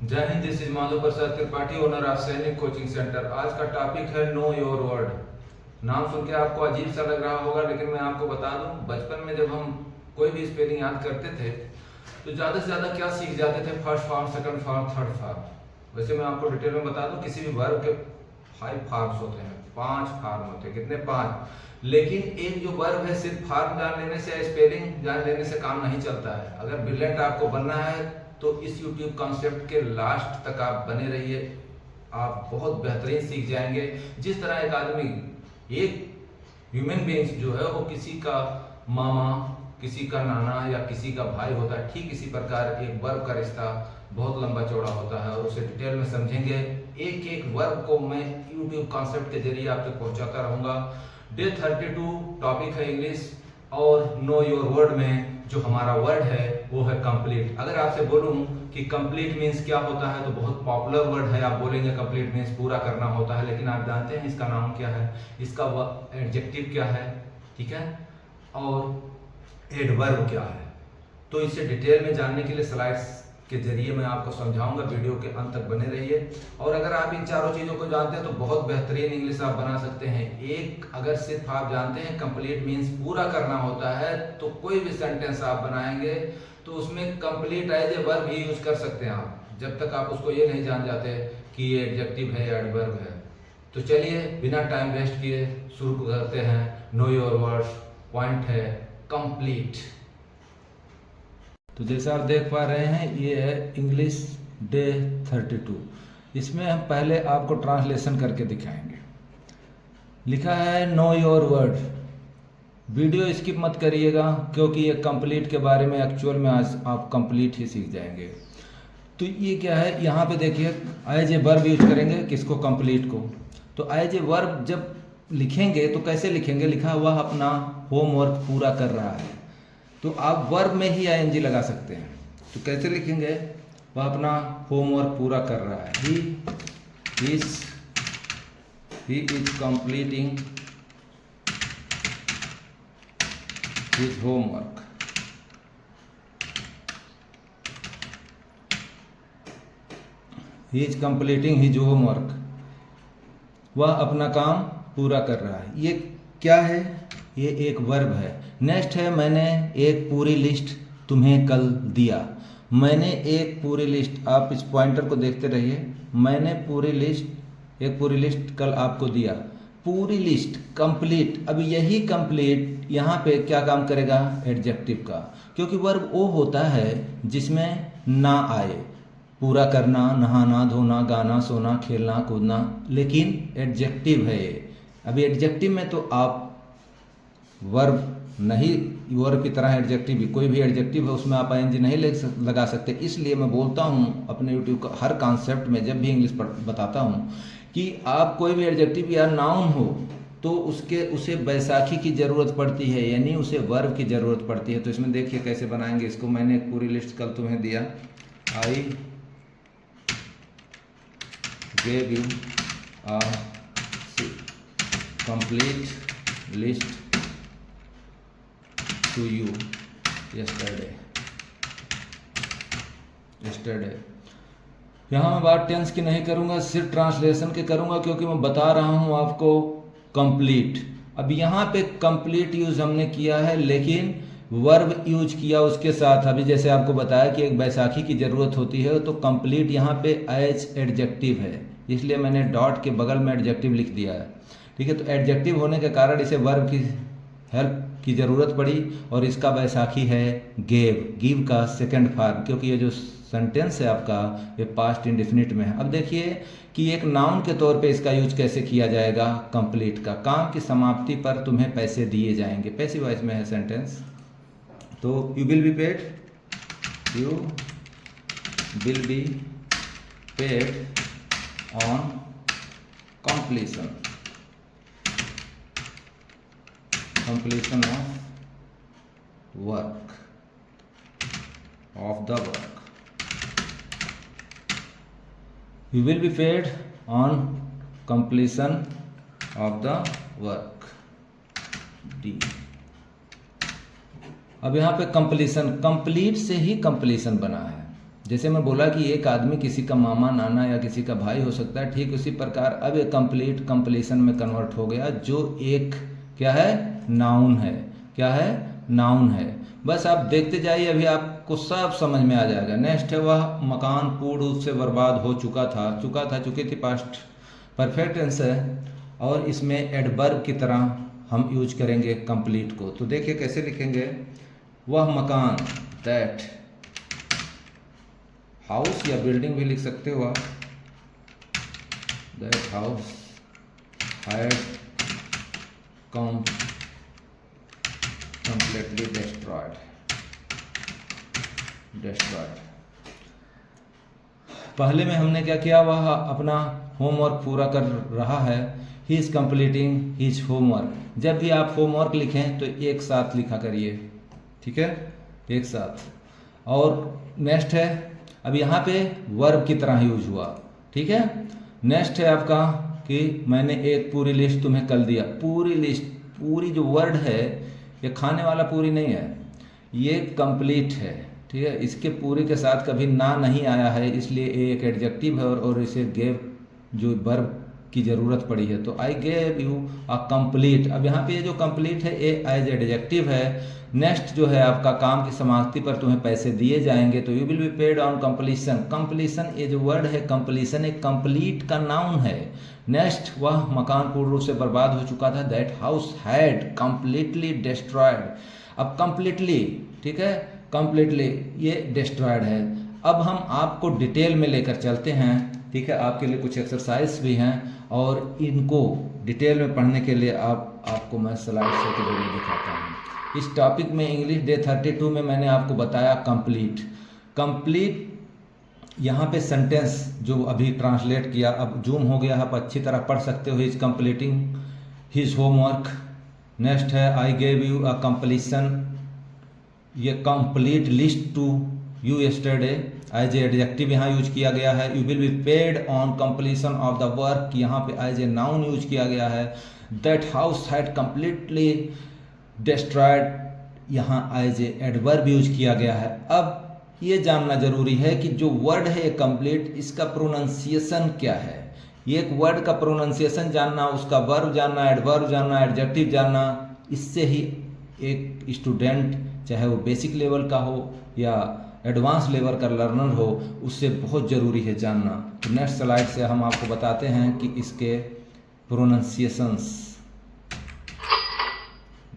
जय Hind. This is Madhav Prasad Tripathi, owner of सैनिक coaching centre. आज का टॉपिक है नो योर वर्ड। नाम सुन के आपको अजीब सा लग रहा होगा, लेकिन मैं आपको बता दूं, बचपन में जब हम कोई भी स्पेलिंग याद करते थे तो ज़्यादा से ज़्यादा क्या सीख जाते थे, first form, second form, third form. वैसे मैं आपको डिटेल में बता दूं, किसी भी वर्ब के 5 फॉर्म्स होते हैं, 5 फॉर्म होते हैं। कितने? 5। लेकिन एक जो वर्ब है, सिर्फ फॉर्म जान लेने से या स्पेलिंग जान लेने से काम नहीं चलता है। अगर ब्रिलियंट आपको बनना है तो इस YouTube कॉन्सेप्ट के लास्ट तक आप बने रहिए, आप बहुत बेहतरीन सीख जाएंगे। जिस तरह एक आदमी, एक ह्यूमन बीइंग्स जो है वो किसी का मामा, किसी का नाना या किसी का भाई होता है, ठीक इसी प्रकार एक वर्ब का रिश्ता बहुत लंबा चौड़ा होता है और उसे डिटेल में समझेंगे। एक एक वर्ब को मैं YouTube कॉन्सेप्ट के जरिए आप तक पहुंचाता रहूंगा। डे 32 टॉपिक है इंग्लिश, और नो योर वर्ड में जो हमारा वर्ड है वो है कंप्लीट। अगर आपसे बोलूं कि कंप्लीट मीन्स क्या होता है तो बहुत पॉपुलर वर्ड है, आप बोलेंगे कंप्लीट मीन्स पूरा करना होता है। लेकिन आप जानते हैं इसका नाम क्या है, इसका एडजेक्टिव क्या है, ठीक है, और एडवर्ब क्या है। तो इसे डिटेल में जानने के लिए स्लाइड्स के जरिए मैं आपको समझाऊंगा। वीडियो के अंत तक बने रहिए। और अगर आप इन चारों चीज़ों को जानते हैं तो बहुत बेहतरीन इंग्लिश आप बना सकते हैं। एक, अगर सिर्फ आप जानते हैं कंप्लीट मीन्स पूरा करना होता है, तो कोई भी सेंटेंस आप बनाएंगे तो उसमें कंप्लीट एज ए वर्ब ही यूज कर सकते हैं आप, जब तक आप उसको ये नहीं जान जाते कि ये एडजेक्टिव है या एडवर्ब है। तो चलिए बिना टाइम वेस्ट किए शुरू करते हैं। नो योर वर्ड्स, पॉइंट है कंप्लीट। तो जैसा आप देख पा रहे हैं, ये है इंग्लिश डे 32। इसमें हम पहले आपको ट्रांसलेशन करके दिखाएंगे। लिखा है know your word. Video skip मत करिएगा, क्योंकि ये कंप्लीट के बारे में एक्चुअल में आज आप कंप्लीट ही सीख जाएंगे। तो ये क्या है, यहाँ पे देखिए एज ए वर्ब यूज करेंगे किसको, कंप्लीट को। तो एज ए वर्ब जब लिखेंगे तो कैसे लिखेंगे, लिखा हुआ अपना होमवर्क पूरा कर रहा है, तो आप वर्ब में ही आईएनजी लगा सकते हैं। तो कैसे लिखेंगे, वह अपना होमवर्क पूरा कर रहा है। He is completing his homework. He is completing his homework, वह अपना काम पूरा कर रहा है। ये क्या है, ये एक वर्ब है। नेक्स्ट है मैंने एक पूरी लिस्ट तुम्हें कल दिया। मैंने एक पूरी लिस्ट, आप इस पॉइंटर को देखते रहिए, मैंने पूरी लिस्ट, एक पूरी लिस्ट कल आपको दिया। पूरी लिस्ट, कंप्लीट। अब यही कंप्लीट यहाँ पे क्या काम करेगा, एडजेक्टिव का, क्योंकि वर्ब वो होता है जिसमें ना आए, पूरा करना, नहाना, धोना, गाना, सोना, खेलना, कूदना, लेकिन एडजेक्टिव है ये। अभी एडजेक्टिव में तो आप वर्ब नहीं, वर्ब की तरह एडजेक्टिव भी, कोई भी एडजेक्टिव है उसमें आप आईएनजी नहीं लगा सकते। इसलिए मैं बोलता हूँ अपने यूट्यूब का हर कॉन्सेप्ट में, जब भी इंग्लिश बताता हूँ, कि आप कोई भी एडजेक्टिव या नाउन हो तो उसे बैसाखी की ज़रूरत पड़ती है, यानी उसे वर्ब की ज़रूरत पड़ती है। तो इसमें देखिए कैसे बनाएंगे इसको। मैंने एक पूरी लिस्ट कल तुम्हें दिया। आई gave you a complete list to you yesterday। यहाँ मैं बात टेंस की नहीं करूँगा, सिर्फ ट्रांसलेशन के करूँगा, क्योंकि मैं बता रहा हूँ आपको कंप्लीट। अब यहाँ पे कंप्लीट यूज हमने किया है, लेकिन वर्ब यूज किया उसके साथ। अभी जैसे आपको बताया कि एक बैसाखी की ज़रूरत होती है, तो कंप्लीट यहाँ पे एज एडजेक्टिव है, इसलिए मैंने डॉट के बगल में एडजेक्टिव लिख दिया है, ठीक है। तो एडजेक्टिव होने के कारण इसे वर्ब की हेल्प की ज़रूरत पड़ी, और इसका बैसाखी है गिव का सेकंड फॉर्म, क्योंकि ये जो सेंटेंस है आपका ये पास्ट इंडेफिनिट में है। अब देखिए कि एक नाउन के तौर पे इसका यूज कैसे किया जाएगा, कंप्लीट का। काम की समाप्ति पर तुम्हें पैसे दिए जाएंगे, पैसिव वॉइस में है सेंटेंस। तो you will be paid, you will be paid on completion of work, of the work। You will be paid on completion of the work, D। अब यहाँ पे कंप्लीशन, कंप्लीट से ही कंप्लीशन बना है। जैसे मैं बोला कि एक आदमी किसी का मामा, नाना या किसी का भाई हो सकता है, ठीक उसी प्रकार अब ये कंप्लीट कंप्लीशन में कन्वर्ट हो गया, जो एक क्या है, नाउन है। क्या है, नाउन है। बस आप देखते जाइए, अभी आपको सब समझ में आ जाएगा। नेक्स्ट है, वह मकान पूर्ण रूप से बर्बाद हो चुका था, चुकी थी, पास्ट परफेक्ट टेंस है, और इसमें एडवर्ब की तरह हम यूज करेंगे कंप्लीट को। तो देखिए कैसे लिखेंगे, वह मकान, दैट हाउस, या बिल्डिंग भी लिख सकते हो आप, that house had completely destroyed। पहले में हमने क्या किया, वह अपना होमवर्क पूरा कर रहा है, he is completing his homework. जब भी आप होमवर्क लिखें तो एक साथ लिखा करिए, ठीक है, एक साथ। और नेक्स्ट है, अब यहाँ पे वर्ब की तरह यूज हुआ, ठीक है। नेक्स्ट है आपका कि मैंने एक पूरी लिस्ट तुम्हें कल दिया। पूरी लिस्ट, पूरी जो वर्ड है ये खाने वाला पूरी नहीं है, ये कंप्लीट है, ठीक है। इसके पूरे के साथ कभी ना नहीं आया है, इसलिए ये एक एडजेक्टिव है और इसे गेव जो वर्ब की ज़रूरत पड़ी है। तो आई गेव यू अ कंप्लीट। अब यहाँ पे ये जो कंप्लीट है ये एज एडजेक्टिव है। नेक्स्ट जो है आपका, काम की समाप्ति पर तुम्हें पैसे दिए जाएंगे, तो you will be paid on completion. Completion ये जो वर्ड है कंप्लीशन, एक कंप्लीट का नाउन है। नेक्स्ट, वह मकान पूर्ण रूप से बर्बाद हो चुका था, that house had completely destroyed. अब कंप्लीटली, ठीक है, कंप्लीटली ये डिस्ट्रॉयड है। अब हम आपको डिटेल में लेकर चलते हैं, ठीक है। आपके लिए कुछ एक्सरसाइज भी हैं और इनको डिटेल में पढ़ने के लिए आपको मैं स्लाइड शो के जरिए दिखाता हूँ। इस टॉपिक में इंग्लिश डे 32 में मैंने आपको बताया कंप्लीट यहाँ पे सेंटेंस जो अभी ट्रांसलेट किया, अब जूम हो गया, आप अच्छी तरह पढ़ सकते हो। Is completing his homework. Next है, I gave you a completion, ये complete list to you yesterday, as a adjective यहाँ यूज किया गया है। You will be paid on completion of the work, यहाँ पे एज ए नाउन यूज किया गया है। That house had completely destroyed, यहाँ एज ए एडवर्ब यूज किया गया है। अब ये जानना जरूरी है कि जो वर्ड है कंप्लीट, इसका प्रोनाउंसिएशन क्या है। ये एक वर्ड का प्रोनाउंसिएशन जानना, उसका वर्ब जानना, एडवर्ब जानना, एडजेक्टिव जानना, इससे ही एक स्टूडेंट, चाहे वो बेसिक लेवल का हो या एडवांस लेवल का लर्नर हो, उससे बहुत ज़रूरी है जानना। तो नेक्स्ट स्लाइड से हम आपको बताते हैं कि इसके प्रोनाउंसिएशंस।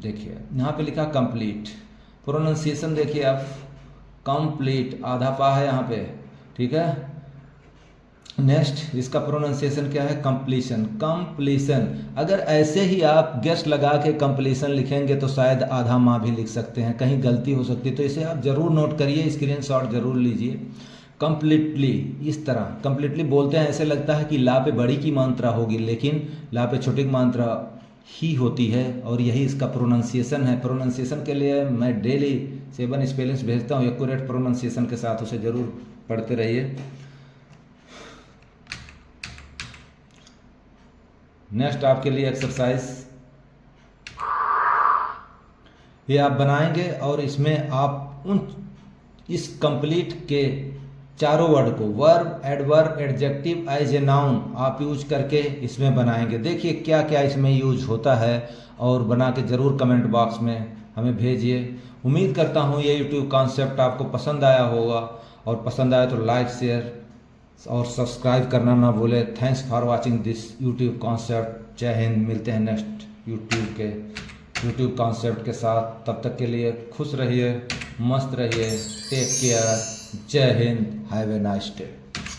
देखिए यहाँ पे लिखा कंप्लीट, प्रोनाउंसिएशन देखिए आप, कंप्लीट आधा पा है यहाँ पे, ठीक है। नेक्स्ट, इसका प्रोनाउंसिएशन क्या है, कंप्लीशन। कंप्लीशन, अगर ऐसे ही आप गेस्ट लगा के कंप्लीशन लिखेंगे तो शायद आधा माँ भी लिख सकते हैं, कहीं गलती हो सकती है, तो इसे आप जरूर नोट करिए, स्क्रीनशॉट जरूर लीजिए। कंप्लीटली, इस तरह कंप्लीटली बोलते हैं, ऐसे लगता है कि ला पे बड़ी की मात्रा होगी, लेकिन ला पे छोटी की मात्रा ही होती है, और यही इसका प्रोनाउंसिएशन है। प्रोनाउंसिएशन के लिए मैं डेली 7 स्पेलिंग्स भेजता हूँ एक्यूरेट प्रोनाउंसिएशन के साथ, उसे जरूर पढ़ते रहिए। नेक्स्ट आपके लिए एक्सरसाइज ये आप बनाएंगे, और इसमें आप इस कंप्लीट के चारों वर्ड को, verb, adverb, adjective, as a noun, आप यूज करके इसमें बनाएंगे। देखिए क्या क्या इसमें यूज होता है, और बना के ज़रूर कमेंट बॉक्स में हमें भेजिए। उम्मीद करता हूँ ये यूट्यूब कॉन्सेप्ट आपको पसंद आया होगा, और पसंद आया तो लाइक, शेयर और सब्सक्राइब करना ना भूले। Thanks for watching this YouTube concept. जय हिंद। मिलते हैं नेक्स्ट यूट्यूब कॉन्सेप्ट के साथ। तब तक के लिए खुश रहिए, मस्त रहिए, टेक केयर। जय Hind, have a nice day.